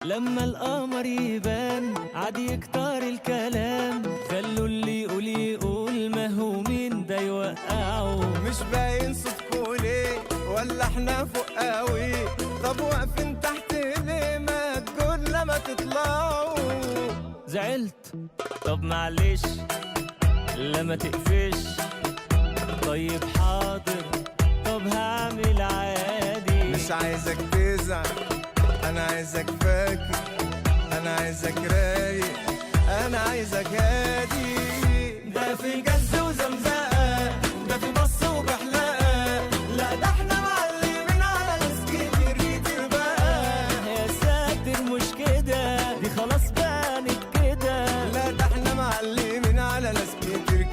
لما القمر يبان عادي يكتر الكلام، خلوا اللي يقول يقول، ما هو مين ده يوقعه. مش باين صوتكوا ليه ولا احنا فوق قوي؟ طب واقفين تحت ليه؟ ما تقول لما تطلعوا. زعلت؟ طب معلش لما تقفش. طيب حاضر، طب هعمل عادي. مش عايزك تزعل، انا عايزك فاكر، انا عايزك رايق، انا عايزك هادي. ده في جز وزمزقة، ده في بص وبحلقة، لا ده احنا معلمين على ناس كتير بقى. يا ساتر مش كده، دي خلاص بانت كده. لا ده احنا معلمين على ناس كتير